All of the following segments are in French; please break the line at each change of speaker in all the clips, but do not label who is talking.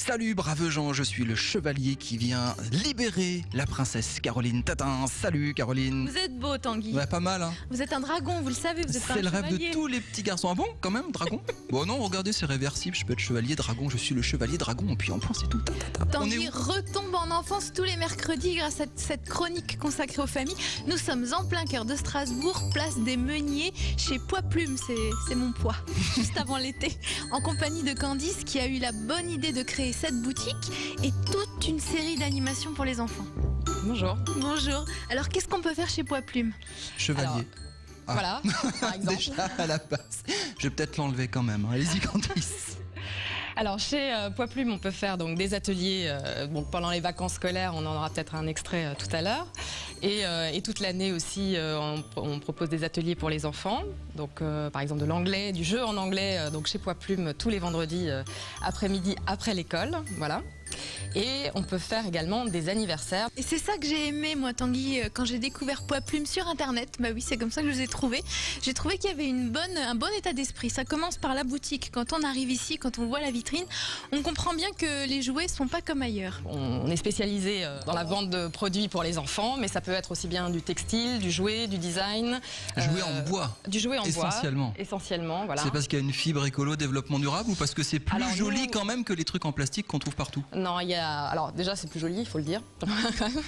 Salut brave Jean, je suis le chevalier qui vient libérer la princesse Caroline Tatin. Salut Caroline.
Vous êtes beau, Tanguy.
Ouais, pas mal hein.
Vous êtes un dragon, vous le savez, vous êtes pas un
C'est le rêve
chevalier.
de tous les petits garçons. Ah bon, quand même, dragon? Bon non, regardez, c'est réversible, je peux être chevalier dragon, je suis le chevalier dragon, puis en point c'est tout.
Tanguy retombe en enfance tous les mercredis grâce à cette chronique consacrée aux familles. Nous sommes en plein cœur de Strasbourg, place des Meuniers, chez Poids Plume, c'est mon poids, juste avant l'été, en compagnie de Candice qui a eu la bonne idée de créer cette boutique et toute une série d'animations pour les enfants.
Bonjour.
Bonjour. Alors qu'est-ce qu'on peut faire chez Poids Plume?
Chevalier.
Alors, voilà, par exemple.
Déjà à la base. Je vais peut-être l'enlever quand même. Hein. Allez-y Candice.
Alors chez Poids Plume, on peut faire donc des ateliers pendant les vacances scolaires, on en aura peut-être un extrait tout à l'heure. Et toute l'année aussi, on propose des ateliers pour les enfants. Donc par exemple de l'anglais, du jeu en anglais, donc chez Poids Plume tous les vendredis après-midi après l'école. Voilà. Et on peut faire également des anniversaires.
Et c'est ça que j'ai aimé, moi, Tanguy, quand j'ai découvert Poids Plume sur Internet. Bah oui, c'est comme ça que je les ai trouvés. J'ai trouvé qu'il y avait un bon état d'esprit. Ça commence par la boutique. Quand on arrive ici, quand on voit la vitrine, on comprend bien que les jouets sont pas comme ailleurs.
On est spécialisé dans la vente de produits pour les enfants, mais ça peut être aussi bien du textile, du jouet, du design.
Jouer en bois.
Du jouet en
essentiellement.
bois. Essentiellement, voilà.
C'est parce qu'il y a une fibre écolo développement durable ou parce que c'est plus
Alors,
joli
nous...
quand même que les trucs en plastique qu'on trouve partout?
Non, alors déjà c'est plus joli, il faut le dire.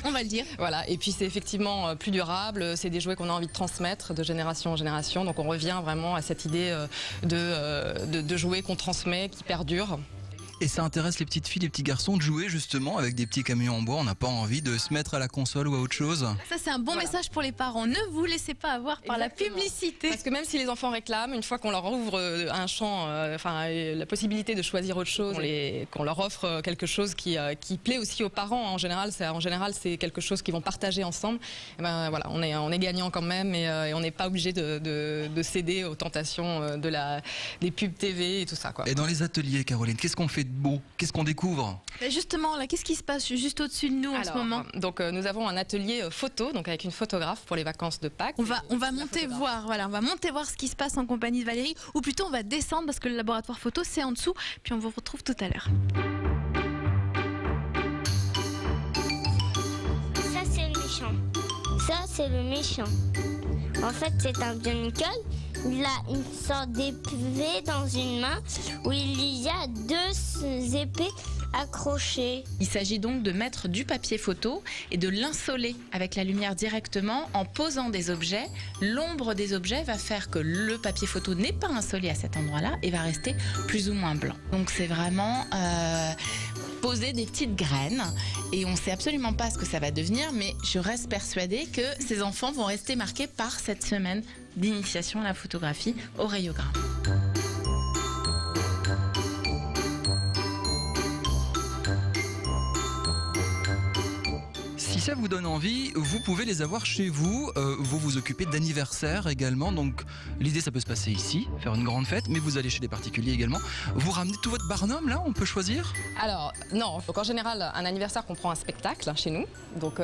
On va le dire.
Voilà, et puis c'est effectivement plus durable, c'est des jouets qu'on a envie de transmettre de génération en génération, donc on revient vraiment à cette idée de jouets qu'on transmet, qui perdurent.
Et ça intéresse les petites filles, les petits garçons de jouer justement avec des petits camions en bois. On n'a pas envie de se mettre à la console ou à autre chose.
Ça, c'est un bon message pour les parents. Ne vous laissez pas avoir par
Exactement.
la publicité.
Parce que même si les enfants réclament, une fois qu'on leur ouvre un champ, la possibilité de choisir autre chose, qu'on leur offre quelque chose qui plaît aussi aux parents, en général c'est quelque chose qu'ils vont partager ensemble. Et ben, voilà, on est gagnant quand même et on n'est pas obligé de céder aux tentations des pubs TV et tout ça, quoi.
Et dans les ateliers, Caroline, qu'est-ce qu'on fait de beau? Qu'est-ce qu'on découvre?
Justement, là, qu'est-ce qui se passe juste au-dessus de nous en ce moment?
Donc nous avons un atelier photo, donc avec une photographe pour les vacances de Pâques.
On va monter voir, voilà, on va monter voir ce qui se passe en compagnie de Valérie, ou plutôt on va descendre parce que le laboratoire photo c'est en dessous, puis on vous retrouve tout à l'heure.
Ça c'est le méchant. Ça c'est le méchant. En fait c'est un vieux Nicole. Il a une sorte d'épée dans une main où il y a deux épées accrochées.
Il s'agit donc de mettre du papier photo et de l'insoler avec la lumière directement en posant des objets. L'ombre des objets va faire que le papier photo n'est pas insolé à cet endroit-là et va rester plus ou moins blanc. Donc c'est vraiment poser des petites graines et on ne sait absolument pas ce que ça va devenir, mais je reste persuadée que ces enfants vont rester marqués par cette semaine d'initiation à la photographie au rayogramme.
Si ça vous donne envie, vous pouvez les avoir chez vous. Vous vous occupez d'anniversaire également. Donc l'idée, ça peut se passer ici, faire une grande fête, mais vous allez chez les particuliers également. Vous ramenez tout votre barnum là, on peut choisir?
Alors non, donc en général un anniversaire comprend un spectacle chez nous, donc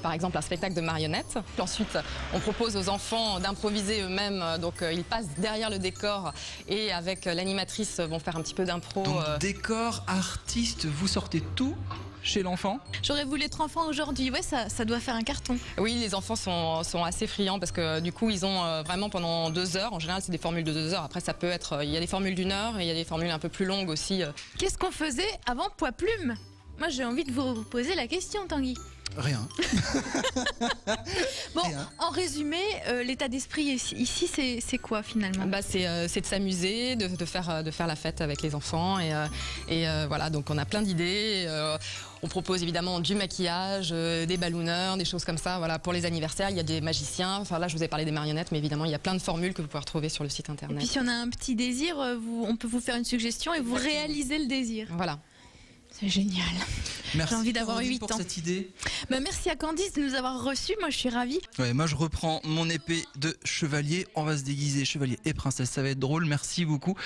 par exemple un spectacle de marionnettes. Ensuite on propose aux enfants d'improviser eux-mêmes, donc ils passent derrière le décor et avec l'animatrice vont faire un petit peu d'impro.
Donc décor, artiste, vous sortez tout chez l'enfant?
J'aurais voulu être enfant aujourd'hui, ouais, ça doit faire un carton.
Oui, les enfants sont assez friands parce que du coup ils ont vraiment pendant 2 heures, en général c'est des formules de 2 heures, après ça peut être, il y a des formules d'1 heure et il y a des formules un peu plus longues aussi.
Qu'est-ce qu'on faisait avant Poids Plume? Moi j'ai envie de vous poser la question, Tanguy.
Rien.
Bon,
Rien.
en résumé, l'état d'esprit ici, c'est quoi finalement?
C'est de s'amuser, de faire la fête avec les enfants et voilà, donc on a plein d'idées. On propose évidemment du maquillage, des ballooneurs, des choses comme ça. Voilà, pour les anniversaires, il y a des magiciens. Enfin là, je vous ai parlé des marionnettes, mais évidemment, il y a plein de formules que vous pouvez retrouver sur le site internet.
Et puis si on a un petit désir, on peut vous faire une suggestion et vous réalisez le désir.
Voilà.
C'est génial.
Merci
J'ai envie d'avoir
Caroline
8
pour
ans.
cette idée.
Bah, merci à Candice de nous avoir reçus, moi je suis ravie.
Ouais, moi je reprends mon épée de chevalier. On va se déguiser chevalier et princesse, ça va être drôle. Merci beaucoup.